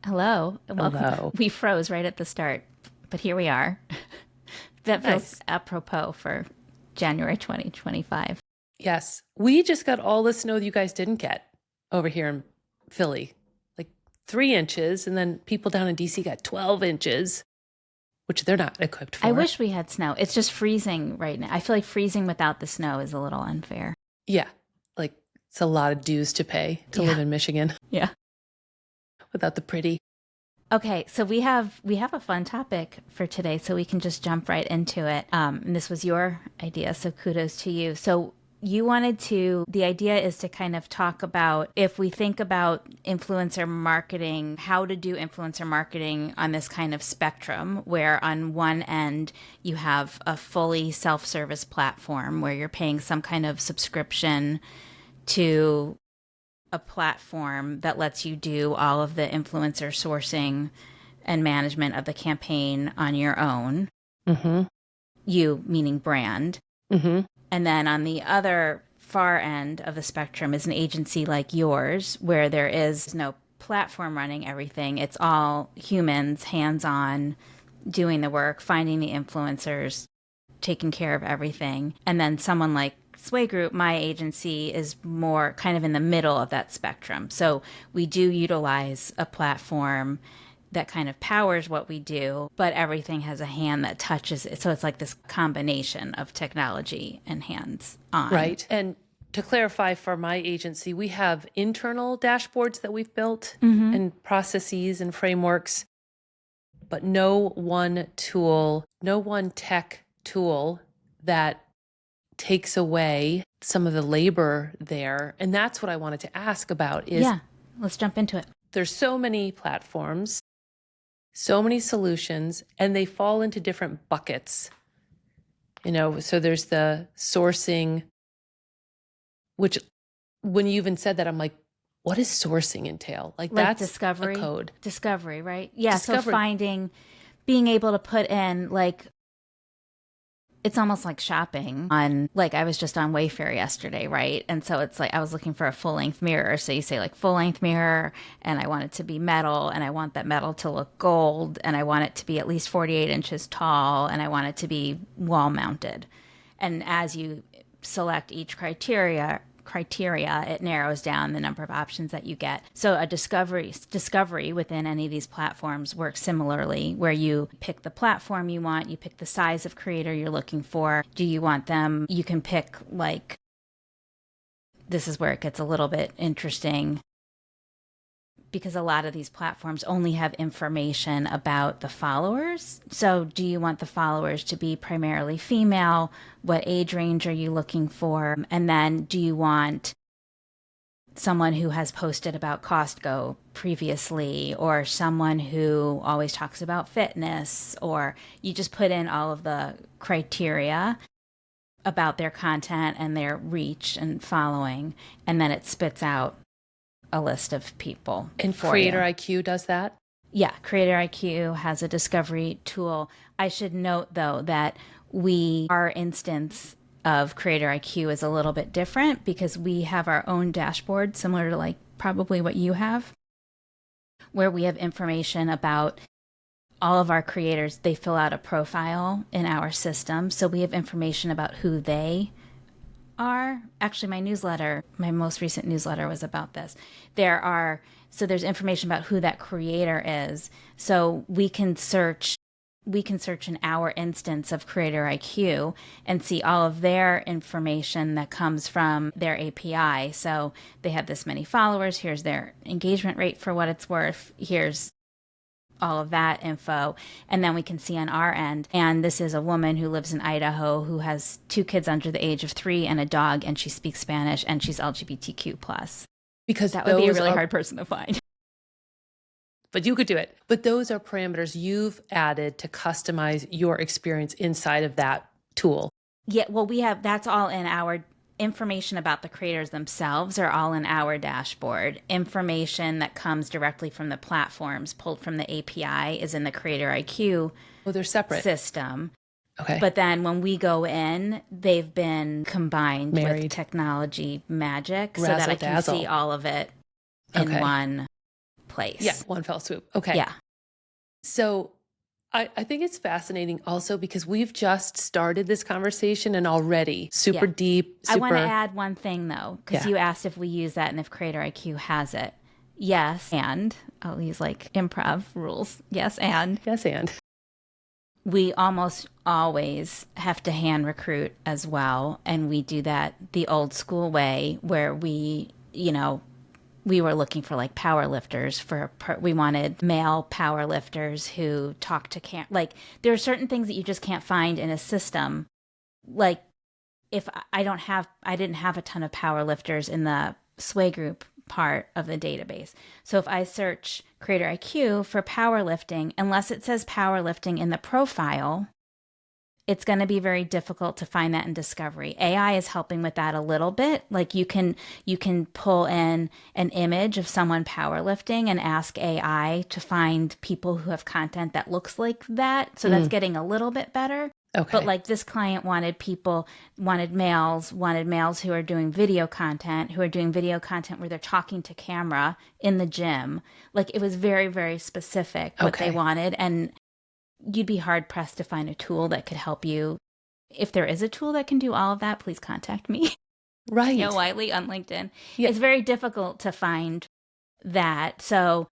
Hello. Welcome. Hello. We froze right at the start, but here we are. That feels Nice. apropos for January 2025. Yes. We just got all the snow that you guys didn't get over here in Philly, like 3 inches. And then people down in DC got 12 inches, which they're not equipped I for. wish we had snow. It's just freezing right now. I feel like freezing without the snow is a little unfair. Yeah. Like it's a lot of dues to pay to live Yeah. in Michigan Yeah. without the pretty. Okay, so we have a fun topic for today, so we can just jump right into it. And this was your idea, so kudos to you. So you wanted to, the idea is to kind of talk about if we think about influencer marketing, how to do influencer marketing on this kind of spectrum, where on one end you have a fully self-service platform where you're paying some kind of subscription to a platform that lets you do all of the influencer sourcing and management of the campaign on your own. Mm-hmm. You meaning brand. Mm-hmm. And then on the other far end of the spectrum is an agency like yours, where there is no platform running everything. It's all humans, hands on, doing the work, finding the influencers, taking care of everything. And then someone like Sway Group, my agency, is more kind of in the middle of that spectrum. So we do utilize a platform that kind of powers what we do, but everything has a hand that touches it. So it's like this combination of technology and hands on. Right. And to clarify for my agency, we have internal dashboards that we've built Mm-hmm. and processes and frameworks, but no one tool, no one tech tool that takes away some of the labor there. And that's what I wanted to ask about is Yeah, let's jump into it. there's so many platforms, so many solutions, and they fall into different buckets. So there's the sourcing, which when you even said that, I'm like, what does sourcing entail? Like Like that's discovery. a code. Discovery, right? Yeah, so Discovery. finding, being able to put in like, it's almost like shopping on, like I was just on Wayfair yesterday, right? And so it's like I was looking for a full length mirror. So you say like full length mirror, and I want it to be metal, and I want that metal to look gold, and I want it to be at least 48 inches tall, and I want it to be wall mounted. And as you select each criteria, it narrows down the number of options that you get. So a discovery within any of these platforms works similarly, where you pick the platform you want, you pick the size of creator you're looking for. Do you want them? You can pick, like, this is where it gets a little bit interesting, because a lot of these platforms only have information about the followers. So do you want the followers to be primarily female? What age range are you looking for? And then do you want someone who has posted about Costco previously, or someone who always talks about fitness? Or you just put in all of the criteria about their content and their reach and following, and then it spits out a list of people And for Creator you. IQ does that. Yeah, Creator IQ has a discovery tool. I should note though that our instance of Creator IQ is a little bit different, because we have our own dashboard similar to like probably what you have, where we have information about all of our creators. They fill out a profile in our system. So we have information about who they are. Actually, my most recent newsletter was about this. There's information about who that creator is. So we can search in our instance of Creator IQ and see all of their information that comes from their API. So they have this many followers. Here's their engagement rate for what it's worth. Here's all of that info. And then we can see on our end. And this is a woman who lives in Idaho who has 2 kids under the age of 3 and a dog, and she speaks Spanish, and she's LGBTQ plus. Because That would be a those really are, hard person to find. but you could do it. But those are parameters you've added to customize your experience inside of that tool. Yeah, well, that's all in our information about the creators themselves are all in our dashboard. Information that comes directly from the platforms, pulled from the API, is in the Creator IQ Oh, they're separate. system. Okay. But then when we go in, they've been combined with Married. technology magic so that I can Razzle-dazzle. see all of it in Okay. one place. Yeah, one fell swoop. Okay. Yeah. So I think it's fascinating also because we've just started this conversation and already super deep, I want to add one thing though, because you asked if we use that and if Creator IQ has it. Yes, and I'll use like improv rules. Yes, and we almost always have to hand recruit as well. And we do that the old school way where we were looking for like power lifters we wanted male power lifters who talk to like there are certain things that you just can't find in a system. Like if I didn't have a ton of power lifters in the sway group part of the database. So if I search Creator IQ for powerlifting, unless it says powerlifting in the profile, it's going to be very difficult to find that in discovery. AI is helping with that a little bit. Like you can pull in an image of someone powerlifting and ask AI to find people who have content that looks like that. So that's getting a little bit better. Okay. But like this client wanted males who are doing video content where they're talking to camera in the gym. Like it was very, very specific what they wanted. And you'd be hard pressed to find a tool that could help you. If there is a tool that can do all of that, please contact me. Right. Danielle Wiley on LinkedIn. Yeah. It's very difficult to find that. So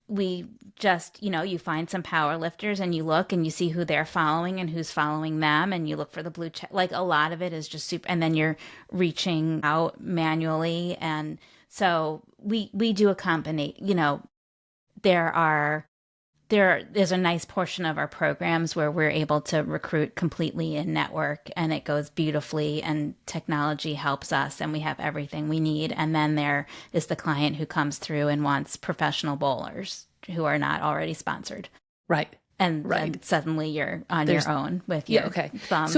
we just, you find some power lifters and you look and you see who they're following and who's following them. And you look for the blue check. Like a lot of it is just super. And then you're reaching out manually. And so we do a combination, there's a nice portion of our programs where we're able to recruit completely in network and it goes beautifully and technology helps us and we have everything we need. And then there is the client who comes through and wants professional bowlers who are not already sponsored. Right. And then suddenly you're on your own with your thumbs.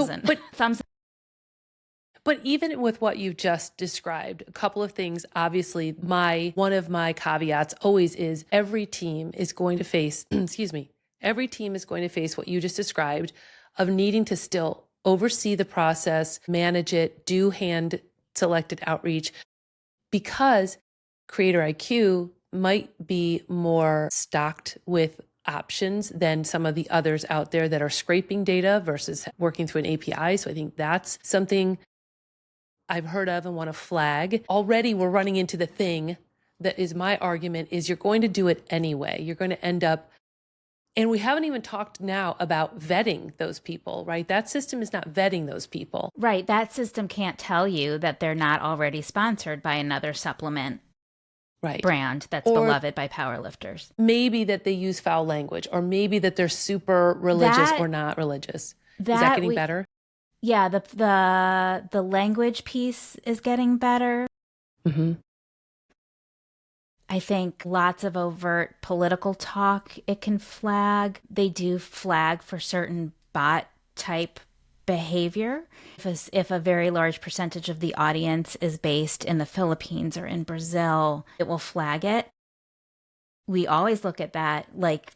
But even with what you've just described, a couple of things, obviously, one of my caveats always is every team is going to face, every team is going to face what you just described of needing to still oversee the process, manage it, do hand selected outreach, because Creator IQ might be more stocked with options than some of the others out there that are scraping data versus working through an API. So I think that's something I've heard of and want to flag. Already we're running into the thing that is my argument is you're going to do it anyway. You're going to end up, and we haven't even talked now about vetting those people, right? That system is not vetting those people. Right. That system can't tell you that they're not already sponsored by another supplement brand that's beloved by powerlifters. Maybe that they use foul language, or maybe that they're super religious or not religious. Is that getting better? Yeah, the language piece is getting better. Mm-hmm. I think lots of overt political talk it can flag. They do flag for certain bot type behavior. If a very large percentage of the audience is based in the Philippines or in Brazil, it will flag it. We always look at that like,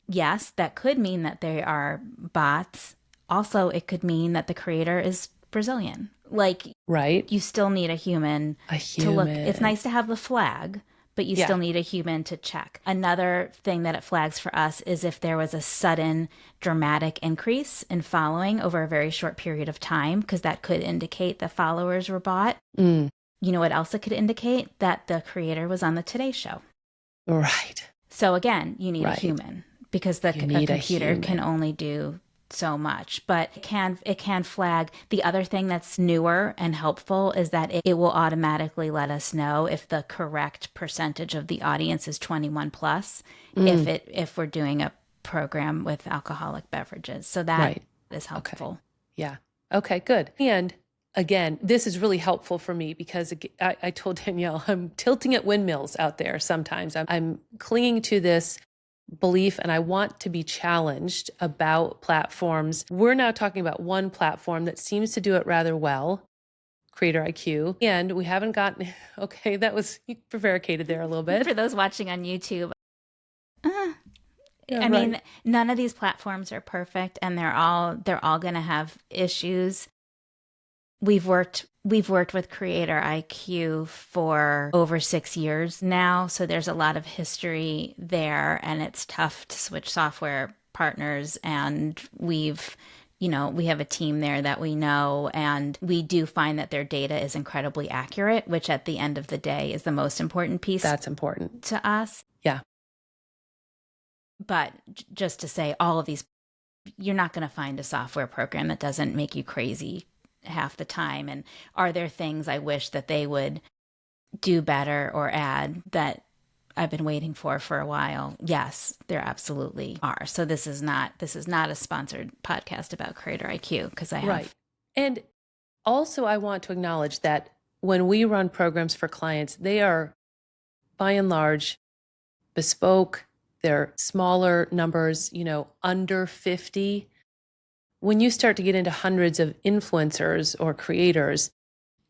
yes, that could mean that they are bots. Also, it could mean that the creator is Brazilian. Like, you still need a human to look. It's nice to have the flag, but you still need a human to check. Another thing that it flags for us is if there was a sudden dramatic increase in following over a very short period of time, because that could indicate the followers were bought. You know what else it could indicate? That the creator was on the Today Show. Right. So again, you need a human because a computer can only do so much, but it can flag. The other thing that's newer and helpful is that it will automatically let us know if the correct percentage of the audience is 21 plus, if we're doing a program with alcoholic beverages. So that is helpful. Okay. Yeah. Okay, good. And again, this is really helpful for me because I told Danielle, I'm tilting at windmills out there sometimes. I'm clinging to this belief and I want to be challenged about platforms. We're now talking about one platform that seems to do it rather well, Creator IQ. And we haven't gotten, that was, you prevaricated there a little bit. For those watching on YouTube, I mean, none of these platforms are perfect and they're all going to have issues. we've worked with Creator IQ for over 6 years now, so there's a lot of history there, and it's tough to switch software partners. And we have a team there that we know, and we do find that their data is incredibly accurate, which at the end of the day is the most important piece. That's important to us. Yeah. But just to say, all of these, you're not going to find a software program that doesn't make you crazy half the time. And are there things I wish that they would do better or add that I've been waiting for a while? Yes, there absolutely are. So this is not a sponsored podcast about Creator IQ, because I have. Right. And also I want to acknowledge that when we run programs for clients, they are by and large bespoke. They're smaller numbers, under 50. When you start to get into hundreds of influencers or creators,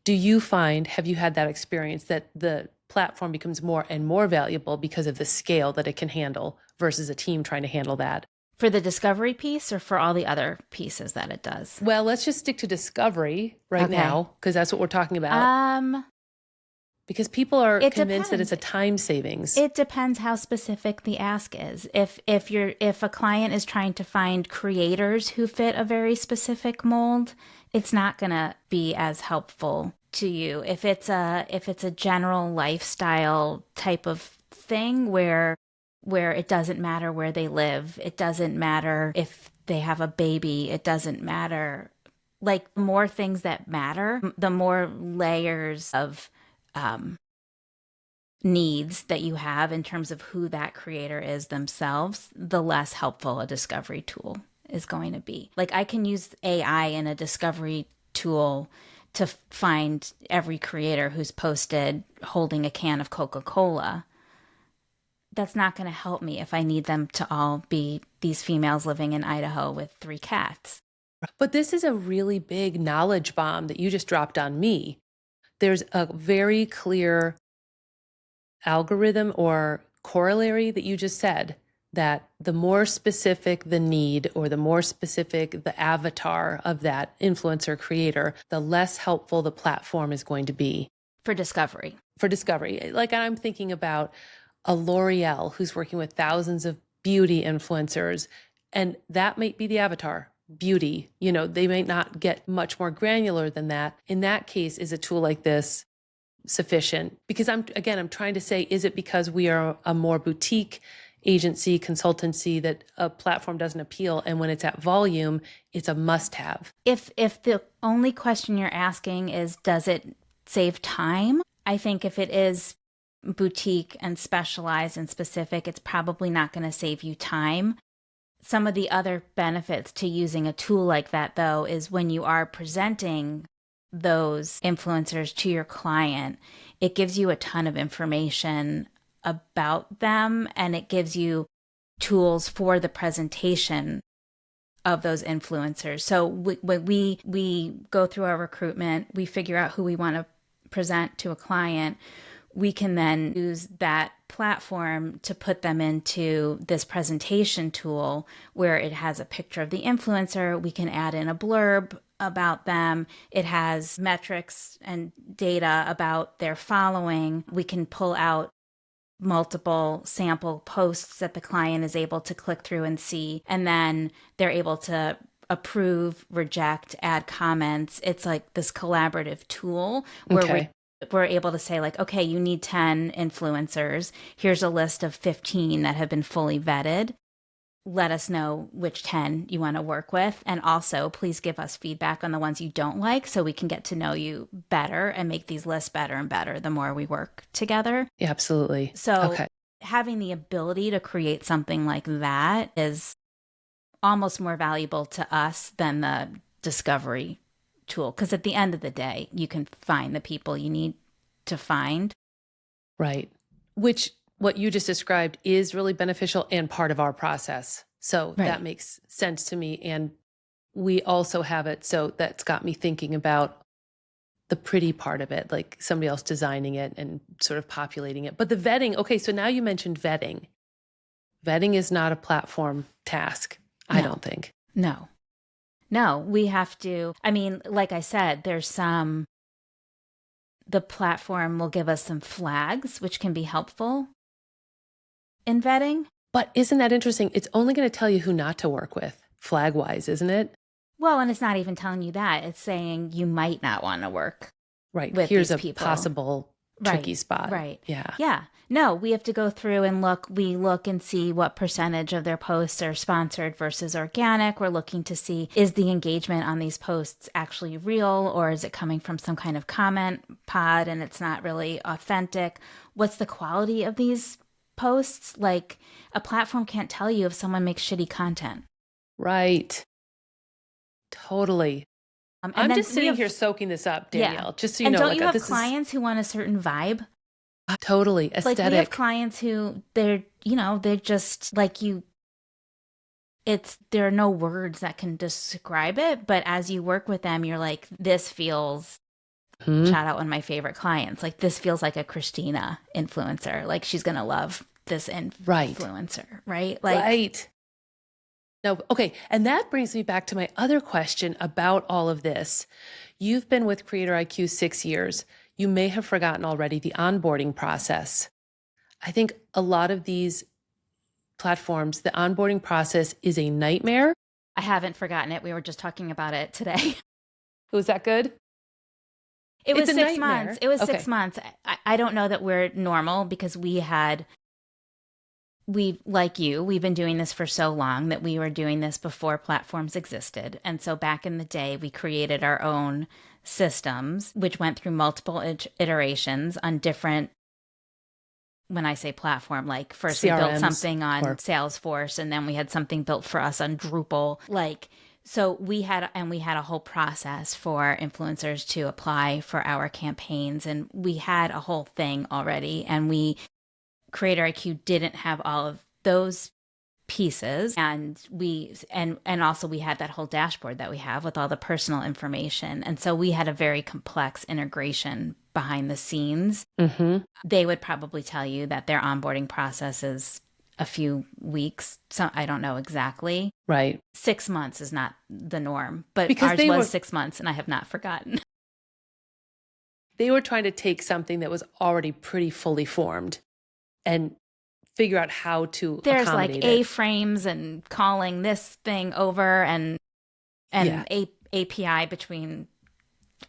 have you had that experience that the platform becomes more and more valuable because of the scale that it can handle versus a team trying to handle that? For the discovery piece or for all the other pieces that it does? Well, let's just stick to discovery right now, because that's what we're talking about. Because people are convinced that it's a time savings. It depends how specific the ask is. If a client is trying to find creators who fit a very specific mold, it's not going to be as helpful to you. If it's a general lifestyle type of thing where it doesn't matter where they live, it doesn't matter if they have a baby, it doesn't matter. Like, the more things that matter, the more layers of needs that you have in terms of who that creator is themselves, the less helpful a discovery tool is going to be. Like, I can use AI in a discovery tool to find every creator who's posted holding a can of Coca-Cola. That's not going to help me if I need them to all be these females living in Idaho with 3 cats. But this is a really big knowledge bomb that you just dropped on me. There's a very clear algorithm or corollary that you just said, that the more specific the need or the more specific the avatar of that influencer creator, the less helpful the platform is going to be. For discovery. Like, I'm thinking about a L'Oreal who's working with thousands of beauty influencers, and that might be the avatar. Beauty, they might not get much more granular than that. In that case, is a tool like this sufficient? Because I'm trying to say, is it because we are a more boutique agency, consultancy, that a platform doesn't appeal? And when it's at volume, it's a must-have. If the only question you're asking is, does it save time? I think if it is boutique and specialized and specific, it's probably not going to save you time. Some of the other benefits to using a tool like that, though, is when you are presenting those influencers to your client, it gives you a ton of information about them, and it gives you tools for the presentation of those influencers. So when we go through our recruitment, we figure out who we want to present to a client. We can then use that platform to put them into this presentation tool where it has a picture of the influencer. We can add in a blurb about them. It has metrics and data about their following. We can pull out multiple sample posts that the client is able to click through and see, and then they're able to approve, reject, add comments. It's like this collaborative tool where we're able to say, like, okay, you need 10 influencers. Here's a list of 15 that have been fully vetted. Let us know which 10 you want to work with. And also, please give us feedback on the ones you don't like so we can get to know you better and make these lists better and better the more we work together. Yeah, absolutely. So having the ability to create something like that is almost more valuable to us than the discovery tool, because at the end of the day, you can find the people you need to find. Right. Which, what you just described, is really beneficial and part of our process. So that makes sense to me. And we also have it. So that's got me thinking about the pretty part of it, like somebody else designing it and sort of populating it. But the vetting, okay, so now you mentioned vetting. Vetting is not a platform task, I don't think. No. No, we have to. I mean, like I said, the platform will give us some flags, which can be helpful in vetting. But isn't that interesting? It's only going to tell you who not to work with, flag wise, isn't it? Well, and it's not even telling you that. It's saying you might not want to work Right. with Here's these a people. possible tricky spot. Right. Yeah. Yeah. No, we have to go through and look. We look and see what percentage of their posts are sponsored versus organic. We're looking to see, is the engagement on these posts actually real, or is it coming from some kind of comment pod and it's not really authentic? What's the quality of these posts? Like, a platform can't tell you if someone makes shitty content. Right. Totally. I'm just sitting here soaking this up, Danielle, just so you know. And don't you have clients who want a certain vibe? Totally. Aesthetic. Like, we have clients who they're just like you. There are no words that can describe it, but as you work with them, you're like, this feels, shout out one of my favorite clients, like, this feels like a Christina influencer. Like, she's going to love this influencer, right? Like, right. No, okay. And that brings me back to my other question about all of this. You've been with Creator IQ 6 years. You may have forgotten already the onboarding process. I think a lot of these platforms, the onboarding process is a nightmare. I haven't forgotten it. We were just talking about it today. Was that good? It was 6 months. It was 6 months. I don't know that we're normal because like you, we've been doing this for so long that we were doing this before platforms existed. And so back in the day, we created our own systems, which went through multiple iterations on different, when I say platform, like first CRMs, we built something on Salesforce, and then we had something built for us on Drupal. So we had a whole process for influencers to apply for our campaigns. And we had a whole thing already. And Creator IQ didn't have all of those pieces, and also we had that whole dashboard that we have with all the personal information, and so we had a very complex integration behind the scenes. They would probably tell you that their onboarding process is a few weeks, so I don't know exactly. Right. 6 months is not the norm, but because ours was 6 months, and I have not forgotten. They were trying to take something that was already pretty fully formed and figure out how to There's accommodate like A-frames and calling this thing over and API between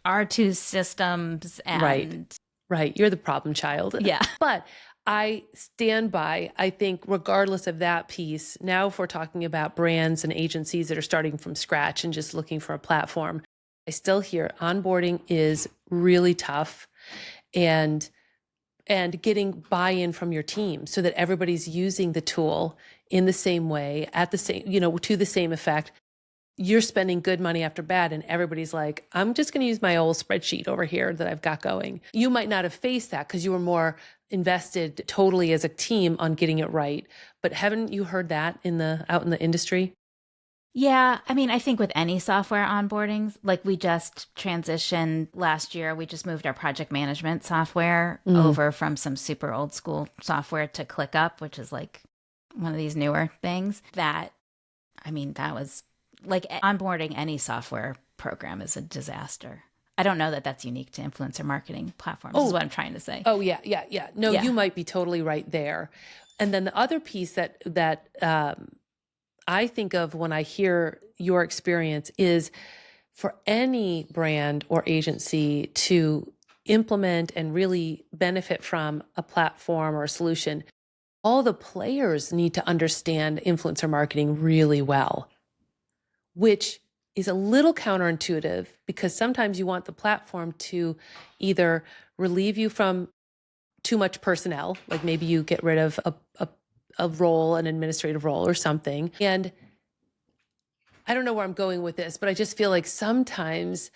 our two systems. And Right. You're the problem child. Yeah. But I stand by, I think regardless of that piece, now if we're talking about brands and agencies that are starting from scratch and just looking for a platform, I still hear onboarding is really tough, and getting buy-in from your team so that everybody's using the tool in the same way, at the same, to the same effect. You're spending good money after bad, and everybody's like, I'm just going to use my old spreadsheet over here that I've got going. You might not have faced that because you were more invested totally as a team on getting it right. But haven't you heard that out in the industry? Yeah. I mean, I think with any software onboardings, like we just transitioned last year, we just moved our project management software over from some super old school software to ClickUp, which is like one of these newer things that was like onboarding any software program is a disaster. I don't know that that's unique to influencer marketing platforms, is what I'm trying to say. Oh, yeah. No, you might be totally right there. And then the other piece that I think of when I hear your experience is for any brand or agency to implement and really benefit from a platform or a solution, all the players need to understand influencer marketing really well, which is a little counterintuitive because sometimes you want the platform to either relieve you from too much personnel, like maybe you get rid of a role, an administrative role or something. And I don't know where I'm going with this, but I just feel like sometimes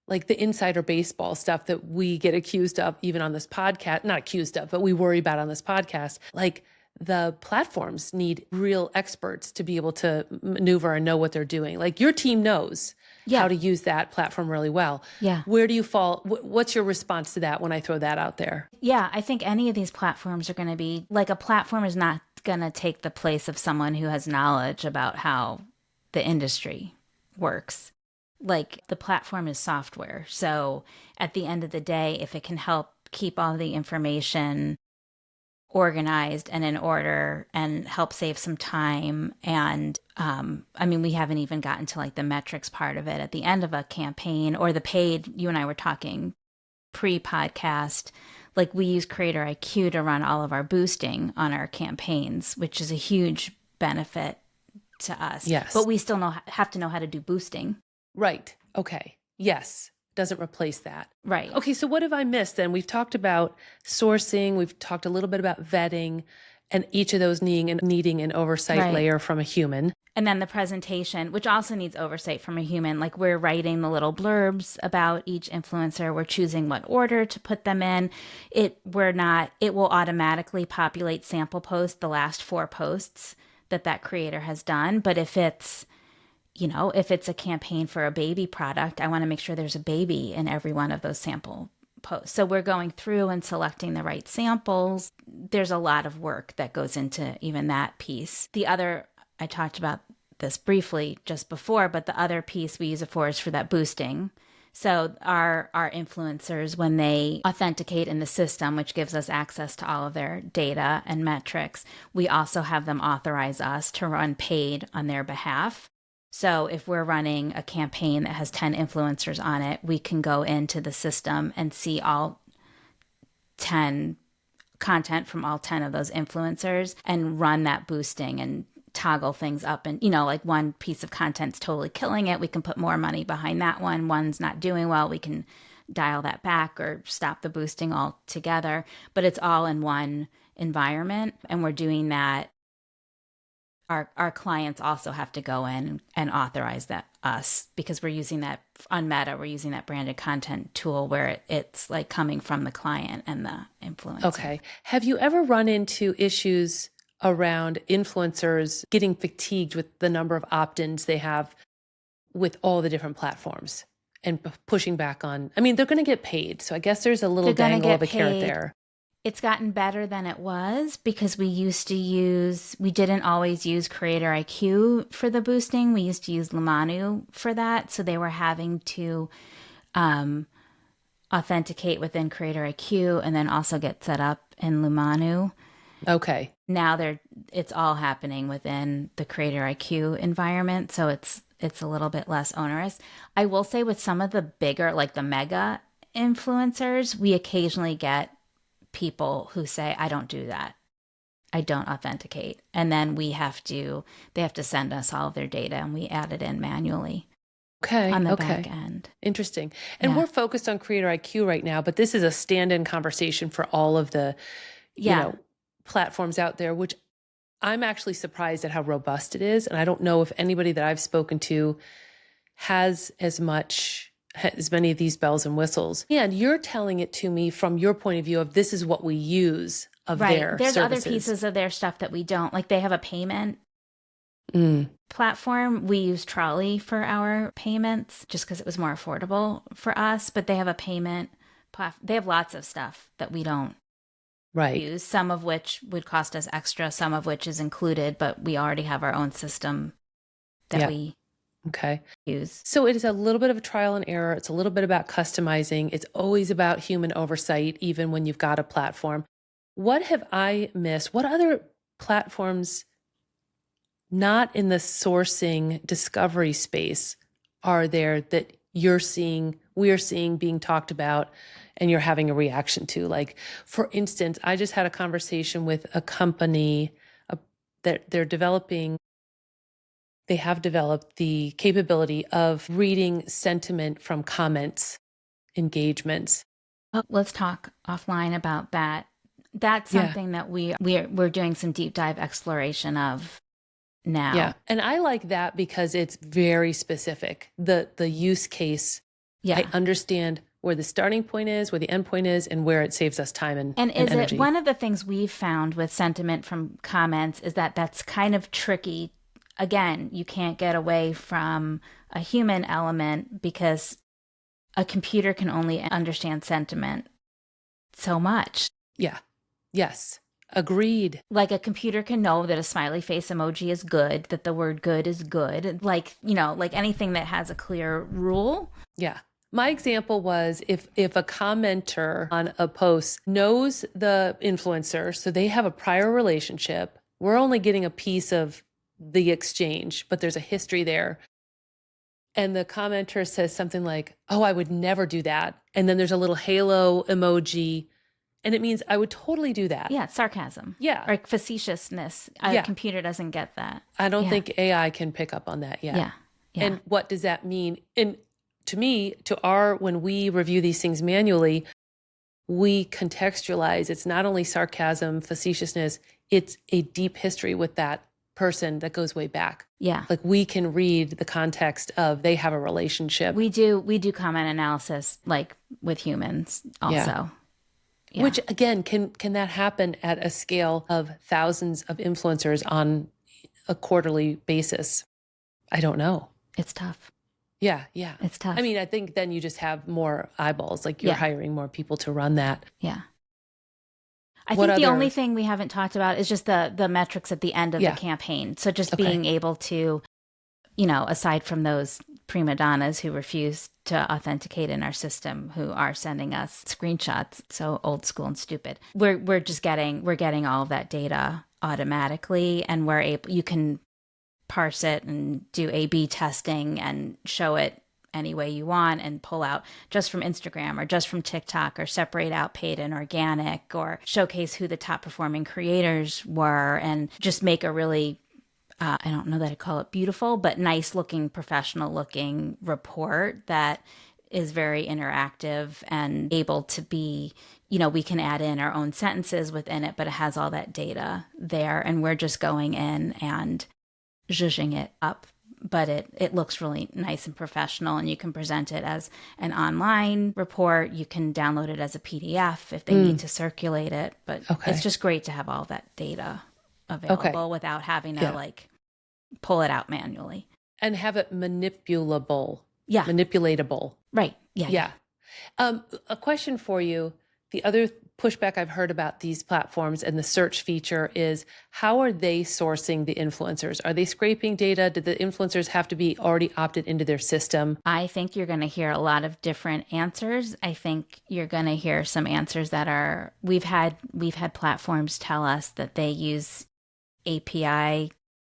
like the insider baseball stuff that we get accused of, even on this podcast, not accused of, but we worry about on this podcast, like the platforms need real experts to be able to maneuver and know what they're doing. Like your team knows how to use that platform really well. Yeah. Where do you fall? What's your response to that when I throw that out there? Yeah, I think any of these platforms are going to be like, a platform is not going to take the place of someone who has knowledge about how the industry works. Like the platform is software. So at the end of the day, if it can help keep all the information organized and in order and help save some time. And I mean, we haven't even gotten to like the metrics part of it at the end of a campaign or the paid. You and I were talking pre-podcast. Like we use Creator IQ to run all of our boosting on our campaigns, which is a huge benefit to us. Yes. But we still have to know how to do boosting. Right. Okay. Yes. Doesn't replace that. Right. Okay. So what have I missed then? We've talked about sourcing. We've talked a little bit about vetting and each of those needing an oversight layer from a human. And then the presentation, which also needs oversight from a human. Like we're writing the little blurbs about each influencer. We're choosing what order to put them in. It will automatically populate sample posts, the last 4 posts that creator has done. But if it's a campaign for a baby product, I want to make sure there's a baby in every one of those sample posts. So we're going through and selecting the right samples. There's a lot of work that goes into even that piece. I talked about this briefly just before, but the other piece we use it for is for that boosting. So our influencers, when they authenticate in the system, which gives us access to all of their data and metrics, we also have them authorize us to run paid on their behalf. So if we're running a campaign that has 10 influencers on it, we can go into the system and see all 10 content from all 10 of those influencers and run that boosting and toggle things up. And, like one piece of content's totally killing it, we can put more money behind that one. One's not doing well, we can dial that back or stop the boosting altogether. But it's all in one environment. And we're doing that. Our clients also have to go in and authorize that us, because we're using that on Meta, we're using that branded content tool where it's like coming from the client and the influencer. Okay. Have you ever run into issues around influencers getting fatigued with the number of opt-ins they have with all the different platforms and pushing back on, they're going to get paid. So I guess there's a little dangle of a carrot there. It's gotten better than it was because we didn't always use Creator IQ for the boosting. We used to use Lumanu for that. So they were having to authenticate within Creator IQ and then also get set up in Lumanu. Okay. Now it's all happening within the Creator IQ environment. So it's a little bit less onerous. I will say with some of the bigger, like the mega influencers, we occasionally get people who say, I don't do that. I don't authenticate. And then they have to send us all of their data and we add it in manually. Okay. On the back end. Interesting. And we're focused on Creator IQ right now, but this is a stand-in conversation for all of the, platforms out there, which I'm actually surprised at how robust it is. And I don't know if anybody that I've spoken to has as many of these bells and whistles. And you're telling it to me from your point of view of this is what we use of their There's services. other pieces of their stuff that we don't. Like they have a payment platform. We use Trolley for our payments just because it was more affordable for us. But they have a payment platform. They have lots of stuff that we don't use, some of which would cost us extra, some of which is included, but we already have our own system that we use. So it is a little bit of a trial and error. It's a little bit about customizing. It's always about human oversight, even when you've got a platform. What have I missed? What other platforms not in the sourcing discovery space are there that we're seeing being talked about and you're having a reaction to? Like, for instance, I just had a conversation with a company that they have developed the capability of reading sentiment from comments, engagements. Let's talk offline about that. That's something that we're doing some deep dive exploration of now. Yeah. And I like that because it's very specific. The use case, I understand where the starting point is, where the end point is, and where it saves us time and energy. One of the things we've found with sentiment from comments is that that's kind of tricky. Again, you can't get away from a human element because a computer can only understand sentiment so much. Yeah. Yes. Agreed. Like a computer can know that a smiley face emoji is good, that the word good is good. Like, like anything that has a clear rule. Yeah. My example was if a commenter on a post knows the influencer, so they have a prior relationship, we're only getting a piece of the exchange, but there's a history there. And the commenter says something like, oh, I would never do that. And then there's a little halo emoji. And it means I would totally do that. Yeah, sarcasm. Yeah. Or facetiousness. A computer doesn't get that. I don't think AI can pick up on that yet. Yeah. And what does that mean? And to me, when we review these things manually, we contextualize. It's not only sarcasm, facetiousness, it's a deep history with that person that goes way back. Yeah. Like we can read the context of they have a relationship. We do comment analysis like with humans also. Yeah. Which again, can that happen at a scale of thousands of influencers on a quarterly basis? I don't know. It's tough. Yeah. It's tough. I mean, I think then you just have more eyeballs, like you're hiring more people to run that. Yeah. I think the only thing we haven't talked about is just the metrics at the end of the campaign. So just being able to, aside from those prima donnas who refuse to authenticate in our system, who are sending us screenshots, so old school and stupid, we're getting all of that data automatically, and you can parse it and do A/B testing and show it any way you want and pull out just from Instagram or just from TikTok or separate out paid and organic or showcase who the top performing creators were and just make a really, I don't know that I call it beautiful, but nice looking, professional looking report that is very interactive and able to be, we can add in our own sentences within it, but it has all that data there. And we're just going in and zhuzhing it up, but it looks really nice and professional, and you can present it as an online report. You can download it as a PDF if they need to circulate it, but it's just great to have all that data available without having to pull it out manually. And have it manipulable. Yeah. Manipulatable. Right. Yeah. A question for you. The other pushback I've heard about these platforms and the search feature is, how are they sourcing the influencers? Are they scraping data? Do the influencers have to be already opted into their system? I think you're going to hear a lot of different answers. I think you're going to hear some answers that are, we've had platforms tell us that they use API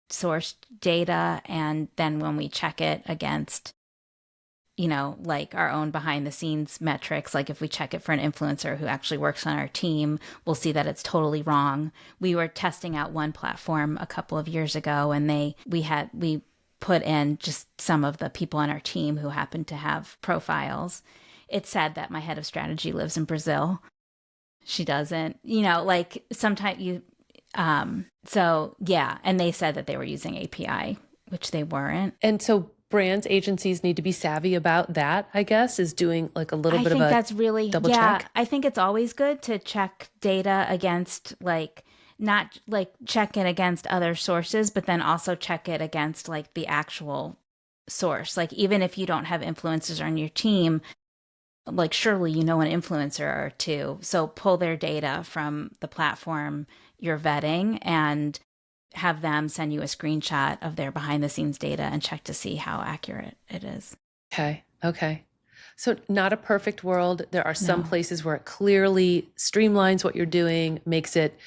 sourced data, and then when we check it against like our own behind the scenes metrics, like if we check it for an influencer who actually works on our team, we'll see that it's totally wrong. We were testing out one platform a couple of years ago, and we put in just some of the people on our team who happened to have profiles. It said that my head of strategy lives in Brazil. She doesn't, like sometimes so yeah. And they said that they were using API, which they weren't. And so brands, agencies need to be savvy about that, I guess, is doing like a little bit of a that's really double check. I think it's always good to check data against not check it against other sources, but then also check it against like the actual source. Like even if you don't have influencers on your team, like surely an influencer or two. So pull their data from the platform you're vetting and have them send you a screenshot of their behind the scenes data and check to see how accurate it is. Okay. So not a perfect world. There are some places where it clearly streamlines what you're doing, makes it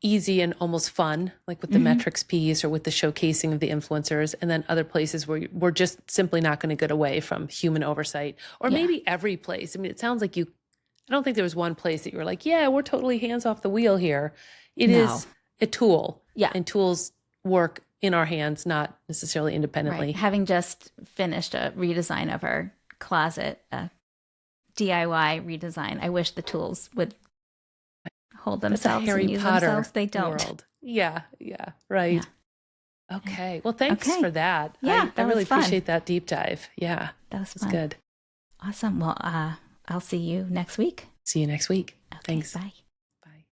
easy and almost fun, like with the metrics piece or with the showcasing of the influencers. And then other places where we're just simply not going to get away from human oversight, or maybe every place. I mean, it sounds like I don't think there was one place that you were like, yeah, we're totally hands off the wheel here. It is a tool. Yeah. And tools work in our hands, not necessarily independently. Right. Having just finished a redesign of our closet, DIY redesign, I wish the tools would hold themselves Harry and use Potter themselves. They don't. World. Yeah. Right. Yeah. Okay. Well, thanks for that. Yeah, I really appreciate that deep dive. Yeah. That was fun. Good. Awesome. Well, I'll see you next week. See you next week. Okay, Thanks. Bye.